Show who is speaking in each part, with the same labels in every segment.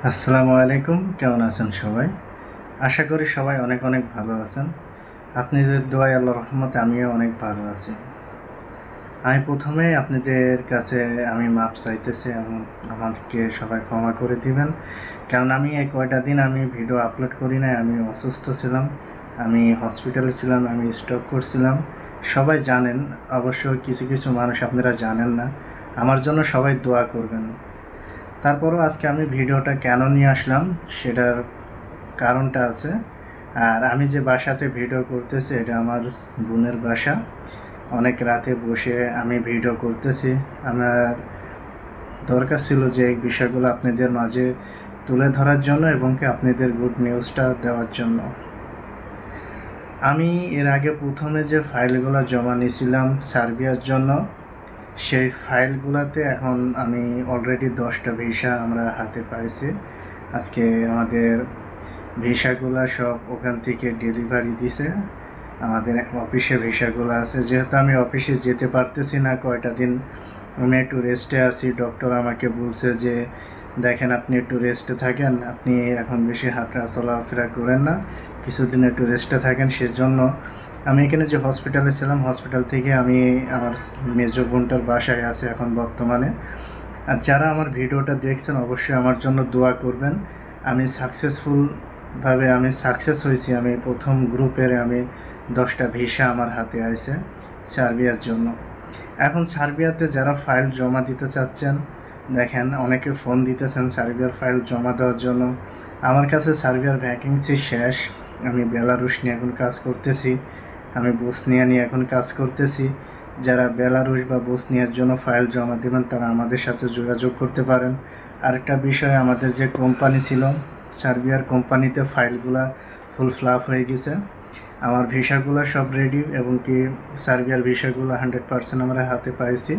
Speaker 1: আসসালামু আলাইকুম, কেমন আছেন সবাই? আশা করি সবাই অনেক অনেক ভালো আছেন। আপনাদের দোয়ায় আল্লাহর রহমতে আমিও অনেক ভালো আছি। আমি প্রথমেই আপনাদের কাছে আমি মাপ চাইতেছি এবং আমাকে সবাই ক্ষমা করে দিবেন, কারণ আমি এই কয়টা দিন আমি ভিডিও আপলোড করি নাই। আমি অসুস্থ ছিলাম, আমি হসপিটালে ছিলাম, আমি স্ট্রোক করছিলাম। সবাই জানেন, অবশ্য কিছু কিছু মানুষ আপনারা জানেন না। আমার জন্য সবাই দোয়া করবেন। তারপরও আজকে আমি ভিডিওটা কেন নিয়ে আসলাম সেটার কারণটা আছে। আর আমি যে বাসাতে ভিডিও করতেছি এটা আমার বোনের বাসা। অনেক রাতে বসে আমি ভিডিও করতেছি। আমার দরকার ছিল যে এই বিষয়গুলো আপনাদের মাঝে তুলে ধরার জন্য এবং কি আপনাদের গুড নিউজটা দেওয়ার জন্য। আমি এর আগে প্রথমে যে ফাইলগুলো জমা নিয়েছিলাম সার্বিয়ার জন্য, সেই ফাইলগুলোতে এখন আমি অলরেডি 10টা ভিসা আমরা হাতে পাইছি। আজকে আমাদের ভিসাগুলো সব ওখান থেকে ডেলিভারি দিছে। আমাদের অফিসে ভিসাগুলো আছে, যেহেতু আমি অফিসে যেতে পারতেছি না কয়টা দিন, আমি একটু রেস্টে আছি। ডক্টর আমাকে বলছে যে দেখেন আপনি একটু রেস্টে থাকেন, আপনি এখন বেশি হাঁটা চলাফেরা করেন না, কিছুদিন একটু রেস্টে থাকেন। সেজন্য আমি এখানে যে হসপিটালে ছিলাম, হসপিটাল থেকে আমি আমার মেজো বোনটার বাসায় আছি এখন বর্তমানে। আর যারা আমার ভিডিওটা দেখছেন অবশ্যই আমার জন্য দোয়া করবেন। আমি সাকসেসফুলভাবে আমি সাকসেস হয়েছি। আমি প্রথম গ্রুপের আমি 10টা ভিসা আমার হাতে আছে সার্বিয়ার জন্য। এখন সার্বিয়াতে যারা ফাইল জমা দিতে চাচ্ছেন, দেখেন অনেকে ফোন দিতেছেন সার্বিয়ার ফাইল জমা দেওয়ার জন্য। আমার কাছে সার্বিয়ার ভ্যাকেন্সি শেষ। আমি বেলারুশ নিয়ে এখন কাজ করতেছি, আমি বসনিয়া নিয়ে এখন কাজ করতেছি। যারা বেলারুশ বা বসনিয়ার জন্য ফাইল জমা দেবেন তারা আমাদের সাথে যোগাযোগ করতে পারেন। আরেকটা বিষয়, আমাদের যে কোম্পানি ছিল সার্বিয়ার কোম্পানিতে ফাইলগুলা ফুল ফ্লাপ হয়ে গেছে। আমার ভিসাগুলো সব রেডি এবং কি সার্বিয়ার ভিসাগুলো 100% আমরা হাতে পাইছি।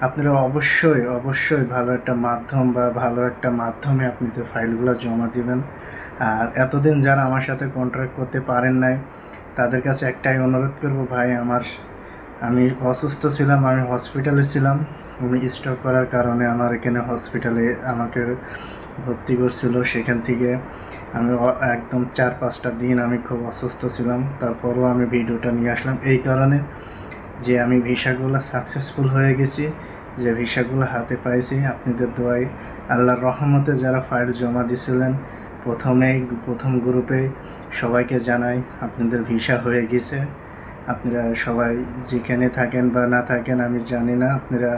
Speaker 1: আপনারা অবশ্যই অবশ্যই ভালো একটা মাধ্যম বা ভালো একটা মাধ্যমে আপনাদের ফাইলগুলো জমা দিবেন। আর এতদিন যারা আমার সাথে কন্ট্যাক্ট করতে পারেন নাই তাদের কাছে একটাই অনুরোধ করব, ভাই আমি অসুস্থ ছিলাম, আমি হসপিটালে ছিলাম। আমি স্ট্রোক করার কারণে আমার এখানে হসপিটালে আমাকে ভর্তি করছিল। সেখান থেকে আমি একদম 4-5টা দিন আমি খুব অসুস্থ ছিলাম। তারপরও আমি ভিডিওটা নিয়ে আসলাম এই কারণে যে আমি ভিসাগুলো সাকসেসফুল হয়ে গেছি, যে ভিসাগুলো হাতে পাইছি আপনাদের দোয়ায়। আল্লাহর রহমতে যারা ফাইল জমা দিয়েছিলেন প্রথম গ্রুপে সবাইকে জানাই আপনাদের ভিসা হয়ে গেছে। আপনারা সবাই যেখানে থাকেন বা না থাকেন আমি জানি না, আপনারা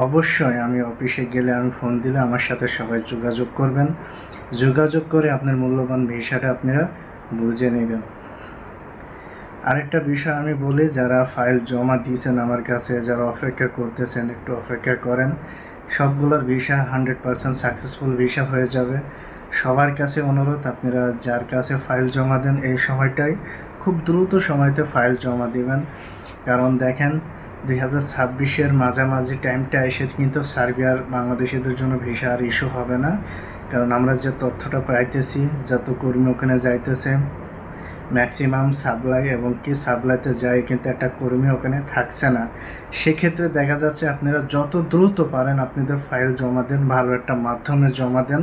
Speaker 1: অবশ্যই আমি অফিসে গেলে আমি ফোন দিলে আমার সাথে সবাই যোগাযোগ করবেন। যোগাযোগ করে আপনার মূল্যবান ভিসাটা আপনারা বুঝে নেবেন। আরেকটা বিষয় আমি বলি, যারা ফাইল জমা দিয়েছেন আমার কাছে, যারা অপেক্ষা করতেছেন একটু অপেক্ষা করেন। সবগুলোর ভিসা 100% সাকসেসফুল ভিসা হয়ে যাবে। সবার কাছে অনুরোধ, আপনারা যার কাছে ফাইল জমা দেন এই সময়টাই খুব দ্রুত সময়তে ফাইল জমা দিবেন। কারণ দেখেন 2026-এর মাঝামাঝি টাইমটা এসে কিন্তু সার্বিয়ার বাংলাদেশিদের জন্য ভিসা আর ইস্যু হবে না। কারণ আমরা যে তথ্যটা পাইতেছি, যত কর্মী ওখানে যাইতেছে ম্যাক্সিমাম সাপ্লাই এবং কি সাপ্লাইতে যায় কিন্তু একটা কর্মী ওখানে থাকছে না। সেক্ষেত্রে দেখা যাচ্ছে আপনারা যত দ্রুত পারেন আপনাদের ফাইল জমা দেন, ভালো একটা মাধ্যমে জমা দেন,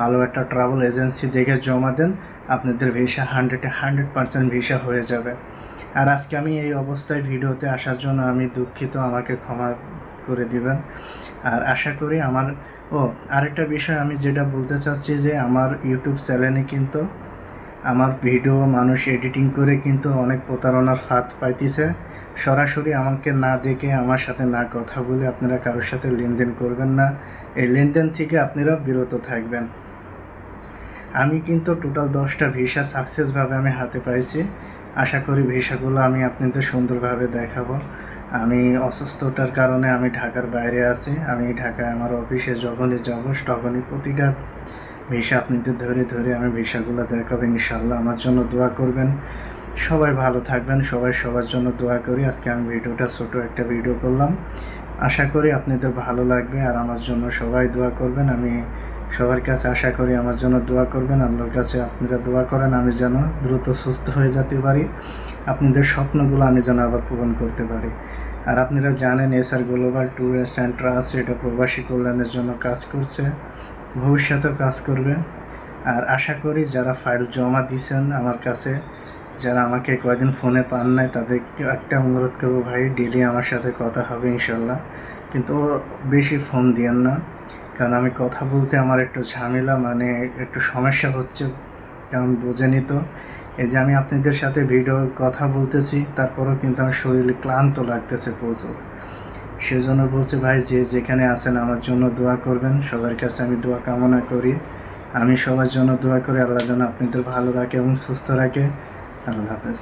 Speaker 1: ভালো একটা ট্রাভেল এজেন্সি দেখে জমা দেন, আপনাদের ভিসা 100% ভিসা হয়ে যাবে। আর আজকে আমি এই অবস্থায় ভিডিওতে আসার জন্য আমি দুঃখিত, আমাকে ক্ষমা করে দিবেন। আর আশা করি আরেকটা বিষয় আমি যেটা বলতে চাচ্ছি যে আমার ইউটিউব চ্যানেলে কিন্তু আমার ভিডিও মানুষ এডিটিং করে কিন্তু অনেক প্রতারণার ফাঁদ পাইতেছে। সরাসরি আমাকে না দেখে আমার সাথে না কথা বলে আপনারা কারোর সাথে লেনদেন করবেন না। এই লেনদেন থেকে আপনারা বিরত থাকবেন। আমি কিন্তু টোটাল 10টা ভিসা সাকসেসভাবে আমি হাতে পাইছি। আশা করি ভিসাগুলো আমি আপনাদের সুন্দরভাবে দেখাবো। আমি অসুস্থতার কারণে আমি ঢাকার বাইরে আছি। আমি ঢাকায় আমার অফিসে যখনই যাব তখনই প্রতিটা ভিসা আপনাদের ধরে ধরে আমি ভিসাগুলো দেখাবো ইনশাল্লাহ। আমার জন্য দোয়া করবেন, সবাই ভালো থাকবেন, সবাই সবার জন্য দোয়া করি। আজকে আমি ভিডিওটা ছোট একটা ভিডিও করলাম, আশা করি আপনাদের ভালো লাগবে। আর আমার জন্য সবাই দোয়া করবেন। আমি সবার কাছে আশা করি আমার জন্য দোয়া করবেন। আল্লাহর কাছে আপনারা দোয়া করেন আমি যেন দ্রুত সুস্থ হয়ে যেতে পারি, আপনাদের স্বপ্নগুলো আমি যেন আবার পূরণ করতে পারি। আর আপনারা জানেন SR global tourist and travels এটা প্রবাসী কল্যাণের জন্য কাজ করছে। ভবিষ্যতেও কাজ করবে। আর আশা করি যারা ফাইল জমা দিয়েছেন আমার কাছে, যারা আমাকে কয়েকদিন ফোনে পান নাই, তাদেরকে একটা অনুরোধ করবো, ভাই ডেলি আমার সাথে কথা হবে ইনশাল্লাহ, কিন্তু বেশি ফোন দিয়েন না, কারণ আমি কথা বলতে আমার একটু ঝামেলা, মানে একটু সমস্যা হচ্ছে, কারণ বোঝেনি তো। এই যে আমি আপনাদের সাথে ভিডিও কথা বলতেছি, তারপরেও কিন্তু আমার শরীরে ক্লান্ত লাগতেছে প্রচুর। সেজন্য বলছি ভাই, যে যেখানে আছেন আমার জন্য দোয়া করবেন, সবার কাছে আমি দোয়া কামনা করি। আমি সবার জন্য দোয়া করি, আল্লাহ যেন আপনাদের ভালো রাখে এবং সুস্থ রাখে। আল্লাহ হাফেজ।